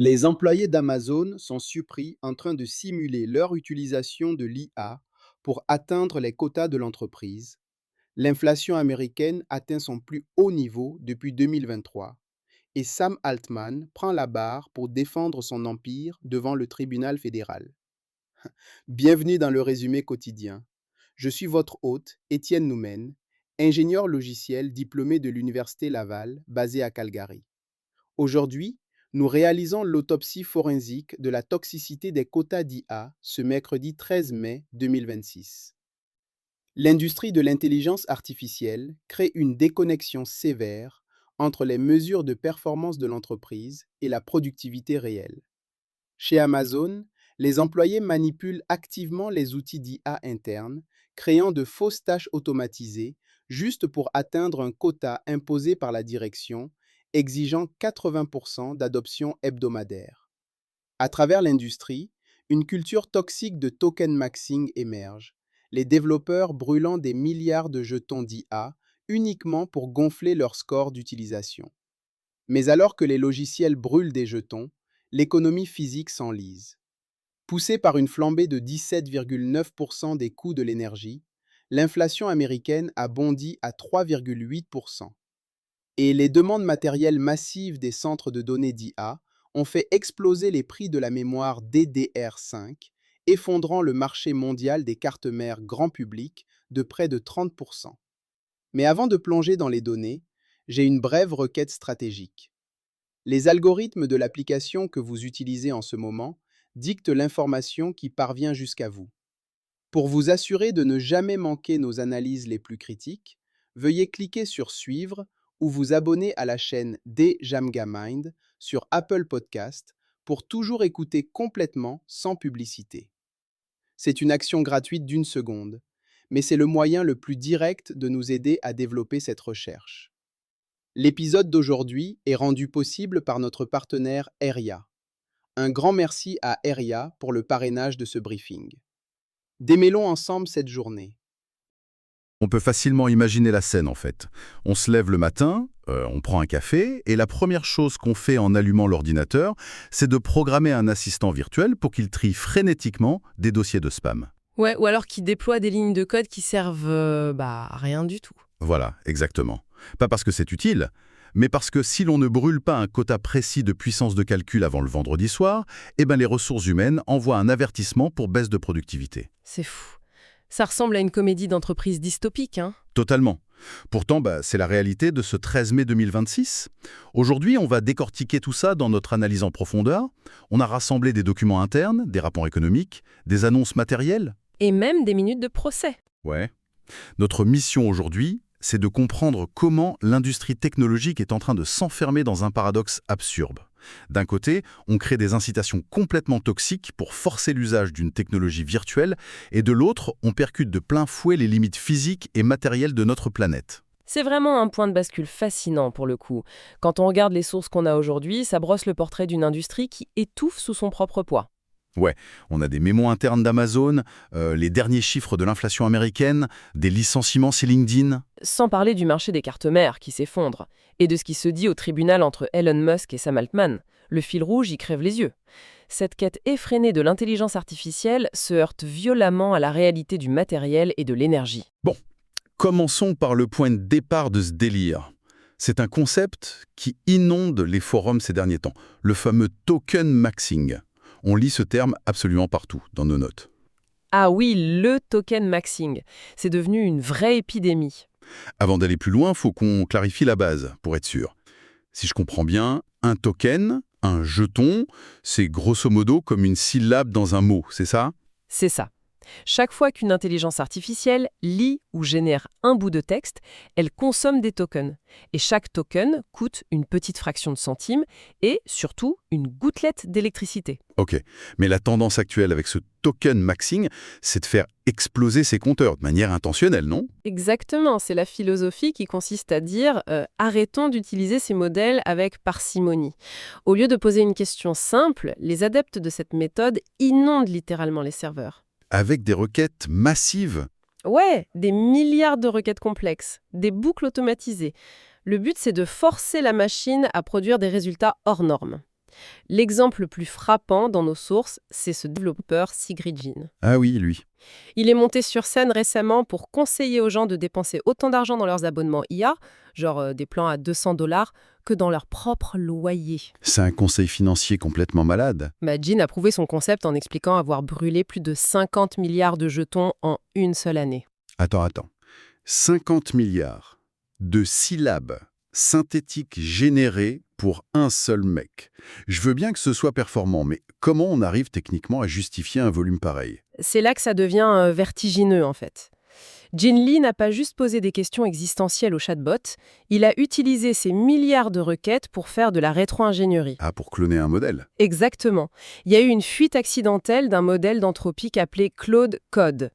Les employés d'Amazon sont surpris en train de simuler leur utilisation de l'IA pour atteindre les quotas de l'entreprise. L'inflation américaine atteint son plus haut niveau depuis 2023 et Sam Altman prend la barre pour défendre son empire devant le tribunal fédéral. Bienvenue dans le résumé quotidien. Je suis votre hôte, Étienne Noumen, ingénieur logiciel diplômé de l'Université Laval, basé à Calgary. Aujourd'hui, nous réalisons l'autopsie forensique de la toxicité des quotas d'IA ce mercredi 13 mai 2026. L'industrie de l'intelligence artificielle crée une déconnexion sévère entre les mesures de performance de l'entreprise et la productivité réelle. Chez Amazon, les employés manipulent activement les outils d'IA internes, créant de fausses tâches automatisées juste pour atteindre un quota imposé par la direction, exigeant 80% d'adoption hebdomadaire. À travers l'industrie, une culture toxique de token maxing émerge, les développeurs brûlant des milliards de jetons d'IA uniquement pour gonfler leur score d'utilisation. Mais alors que les logiciels brûlent des jetons, l'économie physique s'enlise. Poussée par une flambée de 17,9% des coûts de l'énergie, l'inflation américaine a bondi à 3,8%. Et les demandes matérielles massives des centres de données d'IA ont fait exploser les prix de la mémoire DDR5, effondrant le marché mondial des cartes mères grand public de près de 30%. Mais avant de plonger dans les données, j'ai une brève requête stratégique. Les algorithmes de l'application que vous utilisez en ce moment dictent l'information qui parvient jusqu'à vous. Pour vous assurer de ne jamais manquer nos analyses les plus critiques, veuillez cliquer sur Suivre ou vous abonner à la chaîne Jamgamind sur Apple Podcast pour toujours écouter complètement sans publicité. C'est une action gratuite d'une seconde, mais c'est le moyen le plus direct de nous aider à développer cette recherche. L'épisode d'aujourd'hui est rendu possible par notre partenaire Eria. Un grand merci à Eria pour le parrainage de ce briefing. Démêlons ensemble cette journée. On peut facilement imaginer la scène en fait. On se lève le matin, on prend un café, et la première chose qu'on fait en allumant l'ordinateur, c'est de programmer un assistant virtuel pour qu'il trie frénétiquement des dossiers de spam. Ouais, ou alors qui déploie des lignes de code qui servent à rien du tout. Voilà, exactement. Pas parce que c'est utile, mais parce que si l'on ne brûle pas un quota précis de puissance de calcul avant le vendredi soir, eh ben les ressources humaines envoient un avertissement pour baisse de productivité. C'est fou. Ça ressemble à une comédie d'entreprise dystopique, hein. Totalement. Pourtant, c'est la réalité de ce 13 mai 2026. Aujourd'hui, on va décortiquer tout ça dans notre analyse en profondeur. On a rassemblé des documents internes, des rapports économiques, des annonces matérielles. Et même des minutes de procès. Ouais. Notre mission aujourd'hui, c'est de comprendre comment l'industrie technologique est en train de s'enfermer dans un paradoxe absurde. D'un côté, on crée des incitations complètement toxiques pour forcer l'usage d'une technologie virtuelle, et de l'autre, on percute de plein fouet les limites physiques et matérielles de notre planète. C'est vraiment un point de bascule fascinant pour le coup. Quand on regarde les sources qu'on a aujourd'hui, ça brosse le portrait d'une industrie qui étouffe sous son propre poids. Ouais, on a des mémos internes d'Amazon, les derniers chiffres de l'inflation américaine, des licenciements chez LinkedIn. Sans parler du marché des cartes mères qui s'effondre, et de ce qui se dit au tribunal entre Elon Musk et Sam Altman. Le fil rouge y crève les yeux. Cette quête effrénée de l'intelligence artificielle se heurte violemment à la réalité du matériel et de l'énergie. Bon, commençons par le point de départ de ce délire. C'est un concept qui inonde les forums ces derniers temps, le fameux token maxing. On lit ce terme absolument partout, dans nos notes. Ah oui, le token maxing. C'est devenu une vraie épidémie. Avant d'aller plus loin, faut qu'on clarifie la base, pour être sûr. Si je comprends bien, un token, un jeton, c'est grosso modo comme une syllabe dans un mot, c'est ça? C'est ça. Chaque fois qu'une intelligence artificielle lit ou génère un bout de texte, elle consomme des tokens. Et chaque token coûte une petite fraction de centime et, surtout, une gouttelette d'électricité. Ok, mais la tendance actuelle avec ce token maxing, c'est de faire exploser ces compteurs de manière intentionnelle, non? Exactement, c'est la philosophie qui consiste à dire arrêtons d'utiliser ces modèles avec parcimonie. Au lieu de poser une question simple, les adeptes de cette méthode inondent littéralement les serveurs. Avec des requêtes massives. Ouais, des milliards de requêtes complexes, des boucles automatisées. Le but, c'est de forcer la machine à produire des résultats hors normes. L'exemple le plus frappant dans nos sources, c'est ce développeur Sigrid Jin. Ah oui, lui. Il est monté sur scène récemment pour conseiller aux gens de dépenser autant d'argent dans leurs abonnements IA, genre des plans à $200, que dans leur propre loyer. C'est un conseil financier complètement malade. Jin a prouvé son concept en expliquant avoir brûlé plus de 50 milliards de jetons en une seule année. Attends. 50 milliards de syllabes synthétiques générées pour un seul mec. Je veux bien que ce soit performant, mais comment on arrive techniquement à justifier un volume pareil? C'est là que ça devient vertigineux, en fait. Jin Lee n'a pas juste posé des questions existentielles au chatbot, il a utilisé ces milliards de requêtes pour faire de la rétro-ingénierie. Ah, pour cloner un modèle. Exactement. Il y a eu une fuite accidentelle d'un modèle d'anthropique appelé Claude Code.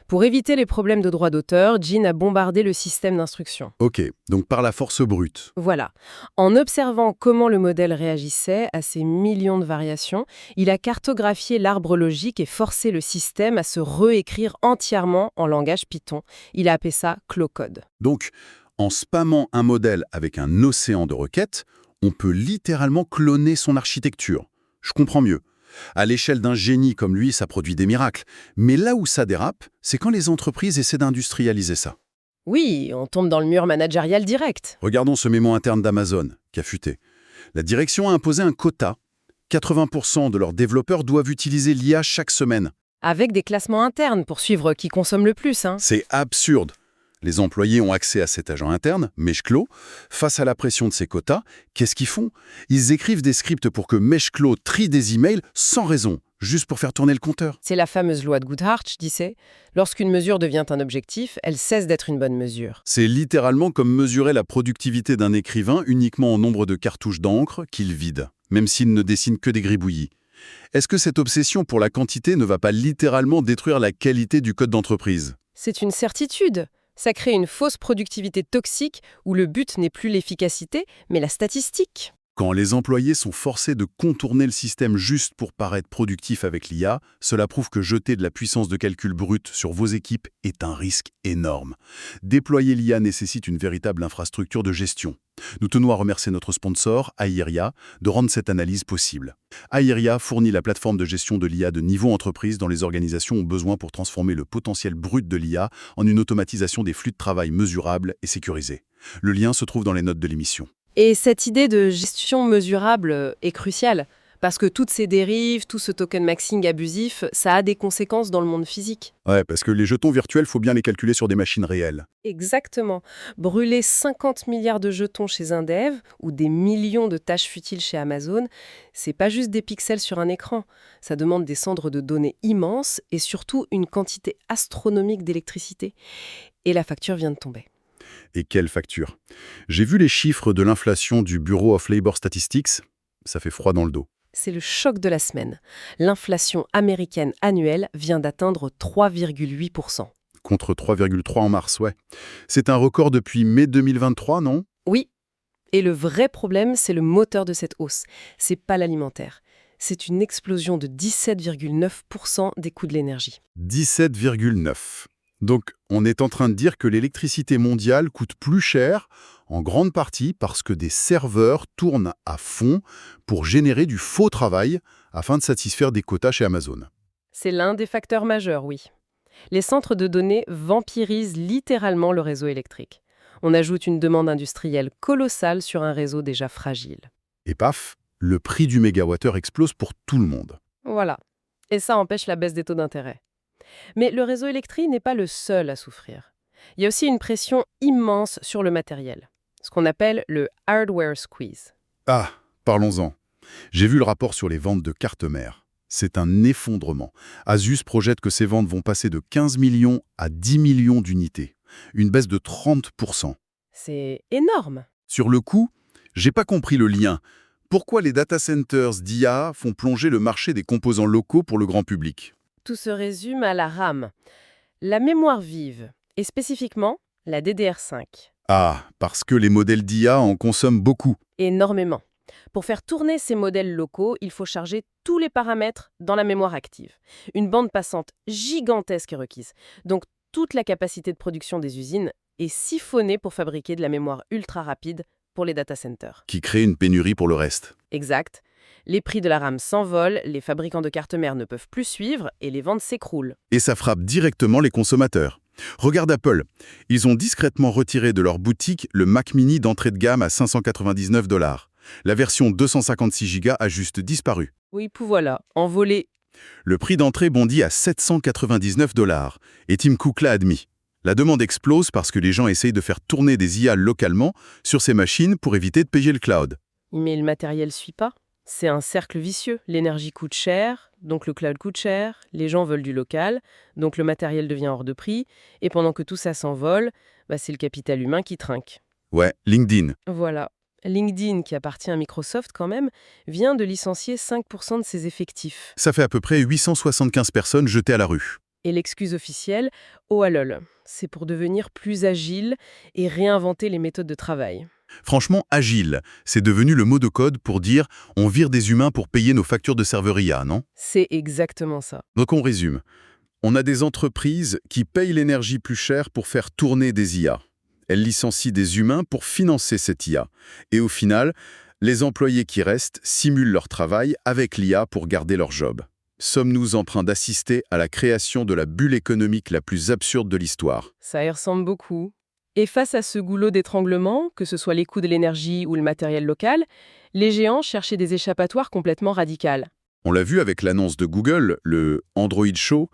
Pour éviter les problèmes de droit d'auteur, Jin a bombardé le système d'instruction. Ok, donc par la force brute. Voilà. En observant comment le modèle réagissait à ces millions de variations, il a cartographié l'arbre logique et forcé le système à se réécrire entièrement en langage Python. Il a appelé ça Clocode. Donc, en spammant un modèle avec un océan de requêtes, on peut littéralement cloner son architecture. Je comprends mieux. À l'échelle d'un génie comme lui, ça produit des miracles. Mais là où ça dérape, c'est quand les entreprises essaient d'industrialiser ça. Oui, on tombe dans le mur managérial direct. Regardons ce mémo interne d'Amazon, qui a fuité. La direction a imposé un quota. 80% de leurs développeurs doivent utiliser l'IA chaque semaine. Avec des classements internes pour suivre qui consomme le plus. C'est absurde. Les employés ont accès à cet agent interne, Meshklo. Face à la pression de ces quotas, qu'est-ce qu'ils font? Ils écrivent des scripts pour que Meshklo trie des emails sans raison, juste pour faire tourner le compteur. C'est la fameuse loi de Goodhart, disait. Lorsqu'une mesure devient un objectif, elle cesse d'être une bonne mesure. C'est littéralement comme mesurer la productivité d'un écrivain uniquement en nombre de cartouches d'encre qu'il vide, même s'il ne dessine que des gribouillis. Est-ce que cette obsession pour la quantité ne va pas littéralement détruire la qualité du code d'entreprise? C'est une certitude. Ça crée une fausse productivité toxique où le but n'est plus l'efficacité, mais la statistique. Quand les employés sont forcés de contourner le système juste pour paraître productifs avec l'IA, cela prouve que jeter de la puissance de calcul brute sur vos équipes est un risque énorme. Déployer l'IA nécessite une véritable infrastructure de gestion. Nous tenons à remercier notre sponsor, Airia, de rendre cette analyse possible. Airia fournit la plateforme de gestion de l'IA de niveau entreprise dont les organisations ont besoin pour transformer le potentiel brut de l'IA en une automatisation des flux de travail mesurables et sécurisés. Le lien se trouve dans les notes de l'émission. Et cette idée de gestion mesurable est cruciale, parce que toutes ces dérives, tout ce token maxing abusif, ça a des conséquences dans le monde physique. Ouais, parce que les jetons virtuels, faut bien les calculer sur des machines réelles. Exactement. Brûler 50 milliards de jetons chez un dev ou des millions de tâches futiles chez Amazon, c'est pas juste des pixels sur un écran. Ça demande des cendres de données immenses et surtout une quantité astronomique d'électricité. Et la facture vient de tomber. Et quelle facture? J'ai vu les chiffres de l'inflation du Bureau of Labor Statistics. Ça fait froid dans le dos. C'est le choc de la semaine. L'inflation américaine annuelle vient d'atteindre 3,8%. Contre 3,3 en mars, ouais. C'est un record depuis mai 2023, non? Oui. Et le vrai problème, c'est le moteur de cette hausse. C'est pas l'alimentaire. C'est une explosion de 17,9% des coûts de l'énergie. 17,9. Donc, on est en train de dire que l'électricité mondiale coûte plus cher, en grande partie parce que des serveurs tournent à fond pour générer du faux travail afin de satisfaire des quotas chez Amazon. C'est l'un des facteurs majeurs, oui. Les centres de données vampirisent littéralement le réseau électrique. On ajoute une demande industrielle colossale sur un réseau déjà fragile. Et paf, le prix du mégawattheure explose pour tout le monde. Voilà. Et ça empêche la baisse des taux d'intérêt. Mais le réseau électrique n'est pas le seul à souffrir. Il y a aussi une pression immense sur le matériel, ce qu'on appelle le hardware squeeze. Ah, parlons-en. J'ai vu le rapport sur les ventes de cartes mères. C'est un effondrement. Asus projette que ces ventes vont passer de 15 millions à 10 millions d'unités. Une baisse de 30%. C'est énorme. Sur le coup, j'ai pas compris le lien. Pourquoi les data centers d'IA font plonger le marché des composants locaux pour le grand public? Tout se résume à la RAM, la mémoire vive, et spécifiquement la DDR5. Ah, parce que les modèles d'IA en consomment beaucoup. Énormément. Pour faire tourner ces modèles locaux, il faut charger tous les paramètres dans la mémoire active. Une bande passante gigantesque est requise. Donc toute la capacité de production des usines est siphonnée pour fabriquer de la mémoire ultra rapide pour les data centers. Qui crée une pénurie pour le reste. Exact. Les prix de la RAM s'envolent, les fabricants de cartes mères ne peuvent plus suivre et les ventes s'écroulent. Et ça frappe directement les consommateurs. Regarde Apple. Ils ont discrètement retiré de leur boutique le Mac mini d'entrée de gamme à 599 $. La version 256 Go a juste disparu. Oui, puis voilà, envolé. Le prix d'entrée bondit à 799 $. Et Tim Cook l'a admis. La demande explose parce que les gens essayent de faire tourner des IA localement sur ces machines pour éviter de payer le cloud. Mais le matériel suit pas. C'est un cercle vicieux. L'énergie coûte cher, donc le cloud coûte cher, les gens veulent du local, donc le matériel devient hors de prix, et pendant que tout ça s'envole, c'est le capital humain qui trinque. Ouais, LinkedIn. Voilà. LinkedIn, qui appartient à Microsoft quand même, vient de licencier 5% de ses effectifs. Ça fait à peu près 875 personnes jetées à la rue. Et l'excuse officielle, oh lol, c'est pour devenir plus agile et réinventer les méthodes de travail. Franchement, agile, c'est devenu le mot de code pour dire on vire des humains pour payer nos factures de serveur IA, non? C'est exactement ça. Donc on résume. On a des entreprises qui payent l'énergie plus chère pour faire tourner des IA. Elles licencient des humains pour financer cette IA. Et au final, les employés qui restent simulent leur travail avec l'IA pour garder leur job. Sommes-nous en train d'assister à la création de la bulle économique la plus absurde de l'histoire? Ça y ressemble beaucoup. Et face à ce goulot d'étranglement, que ce soit les coûts de l'énergie ou le matériel local, les géants cherchaient des échappatoires complètement radicales. On l'a vu avec l'annonce de Google, le Android Show,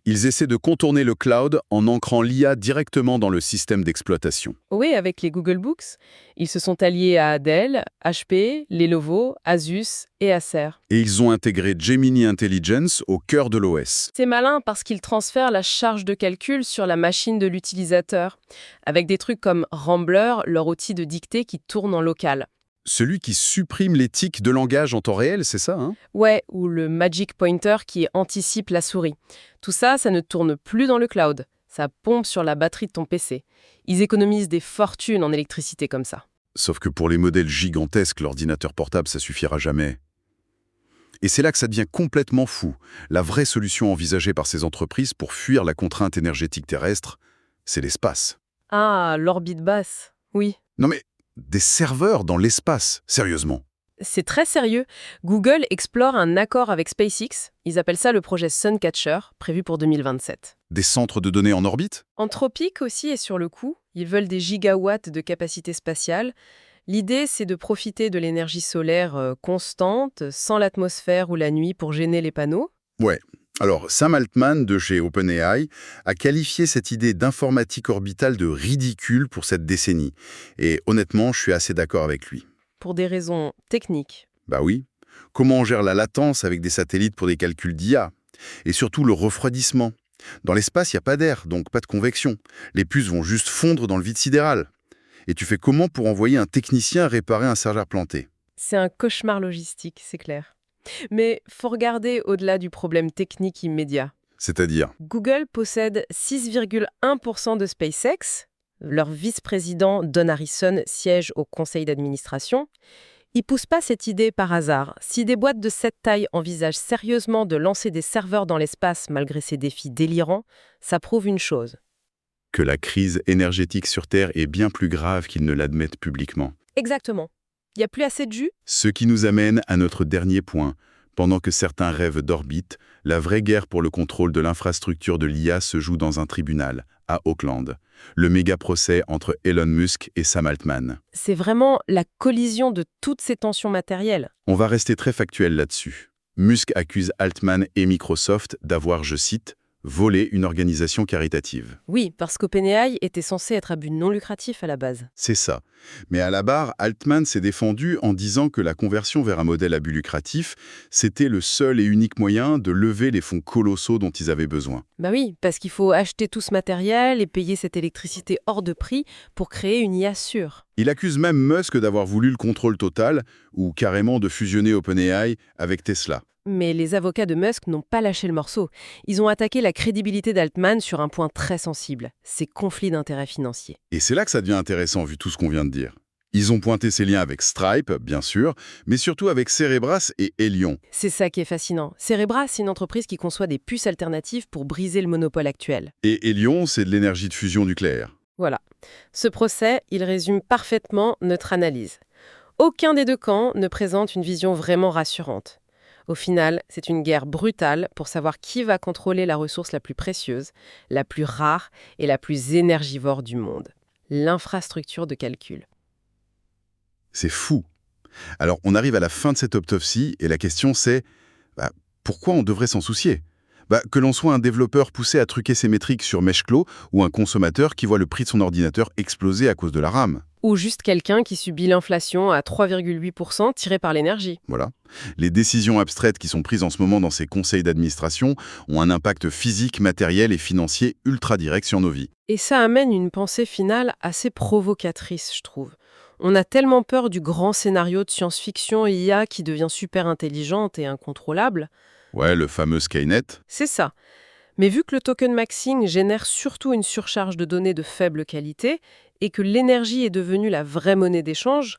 ils essaient de contourner le cloud en ancrant l'IA directement dans le système d'exploitation. Oui, avec les Google Books, ils se sont alliés à Dell, HP, Lenovo, Asus et Acer. Et ils ont intégré Gemini Intelligence au cœur de l'OS. C'est malin parce qu'ils transfèrent la charge de calcul sur la machine de l'utilisateur, avec des trucs comme Rambler, leur outil de dictée qui tourne en local. Celui qui supprime les tics de langage en temps réel, c'est ça, hein? Ouais, ou le Magic Pointer qui anticipe la souris. Tout ça, ça ne tourne plus dans le cloud. Ça pompe sur la batterie de ton PC. Ils économisent des fortunes en électricité comme ça. Sauf que pour les modèles gigantesques, l'ordinateur portable, ça suffira jamais. Et c'est là que ça devient complètement fou. La vraie solution envisagée par ces entreprises pour fuir la contrainte énergétique terrestre, c'est l'espace. Ah, l'orbite basse. Oui. Non mais, des serveurs dans l'espace, sérieusement. C'est très sérieux. Google explore un accord avec SpaceX. Ils appellent ça le projet Suncatcher, prévu pour 2027. Des centres de données en orbite? Anthropic aussi est sur le coup. Ils veulent des gigawatts de capacité spatiale. L'idée, c'est de profiter de l'énergie solaire constante, sans l'atmosphère ou la nuit pour gêner les panneaux. Ouais. Alors, Sam Altman de chez OpenAI a qualifié cette idée d'informatique orbitale de ridicule pour cette décennie. Et honnêtement, je suis assez d'accord avec lui. Pour des raisons techniques. Bah oui. Comment on gère la latence avec des satellites pour des calculs d'IA? Et surtout le refroidissement. Dans l'espace, il n'y a pas d'air, donc pas de convection. Les puces vont juste fondre dans le vide sidéral. Et tu fais comment pour envoyer un technicien réparer un serveur planté? C'est un cauchemar logistique, c'est clair. Mais faut regarder au-delà du problème technique immédiat. C'est-à-dire? Google possède 6,1% de SpaceX. Leur vice-président, Don Harrison, siège au conseil d'administration. Ils poussent pas cette idée par hasard. Si des boîtes de cette taille envisagent sérieusement de lancer des serveurs dans l'espace malgré ces défis délirants, ça prouve une chose. Que la crise énergétique sur Terre est bien plus grave qu'ils ne l'admettent publiquement. Exactement. Il n'y a plus assez de jus? Ce qui nous amène à notre dernier point. Pendant que certains rêvent d'orbite, la vraie guerre pour le contrôle de l'infrastructure de l'IA se joue dans un tribunal, à Auckland. Le méga-procès entre Elon Musk et Sam Altman. C'est vraiment la collision de toutes ces tensions matérielles. On va rester très factuel là-dessus. Musk accuse Altman et Microsoft d'avoir, je cite, volé une organisation caritative. Oui, parce qu'OpenAI était censé être à but non lucratif à la base. C'est ça. Mais à la barre, Altman s'est défendu en disant que la conversion vers un modèle à but lucratif, c'était le seul et unique moyen de lever les fonds colossaux dont ils avaient besoin. Bah oui, parce qu'il faut acheter tout ce matériel et payer cette électricité hors de prix pour créer une IA sûre. Il accuse même Musk d'avoir voulu le contrôle total, ou carrément de fusionner OpenAI avec Tesla. Mais les avocats de Musk n'ont pas lâché le morceau. Ils ont attaqué la crédibilité d'Altman sur un point très sensible, ses conflits d'intérêts financiers. Et c'est là que ça devient intéressant vu tout ce qu'on vient de dire. Ils ont pointé ses liens avec Stripe, bien sûr, mais surtout avec Cerebras et Helion. C'est ça qui est fascinant. Cerebras, c'est une entreprise qui conçoit des puces alternatives pour briser le monopole actuel. Et Helion, c'est de l'énergie de fusion nucléaire. Voilà. Ce procès, il résume parfaitement notre analyse. Aucun des deux camps ne présente une vision vraiment rassurante. Au final, c'est une guerre brutale pour savoir qui va contrôler la ressource la plus précieuse, la plus rare et la plus énergivore du monde, l'infrastructure de calcul. C'est fou. Alors, on arrive à la fin de cette autopsie et la question c'est pourquoi on devrait s'en soucier? Que l'on soit un développeur poussé à truquer ses métriques sur Meshklo ou un consommateur qui voit le prix de son ordinateur exploser à cause de la RAM. Ou juste quelqu'un qui subit l'inflation à 3,8% tirée par l'énergie. Voilà. Les décisions abstraites qui sont prises en ce moment dans ces conseils d'administration ont un impact physique, matériel et financier ultra direct sur nos vies. Et ça amène une pensée finale assez provocatrice, je trouve. On a tellement peur du grand scénario de science-fiction IA qui devient super intelligente et incontrôlable. Ouais, le fameux Skynet. C'est ça. Mais vu que le token maxing génère surtout une surcharge de données de faible qualité et que l'énergie est devenue la vraie monnaie d'échange,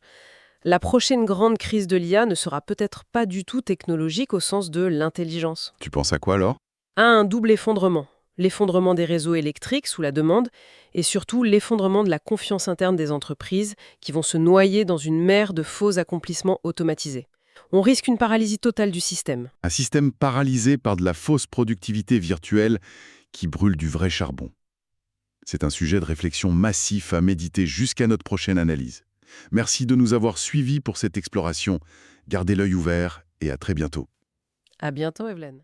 la prochaine grande crise de l'IA ne sera peut-être pas du tout technologique au sens de l'intelligence. Tu penses à quoi alors? À un double effondrement. L'effondrement des réseaux électriques sous la demande et surtout l'effondrement de la confiance interne des entreprises qui vont se noyer dans une mer de faux accomplissements automatisés. On risque une paralysie totale du système. Un système paralysé par de la fausse productivité virtuelle qui brûle du vrai charbon. C'est un sujet de réflexion massif à méditer jusqu'à notre prochaine analyse. Merci de nous avoir suivis pour cette exploration. Gardez l'œil ouvert et à très bientôt. À bientôt, Evelyne.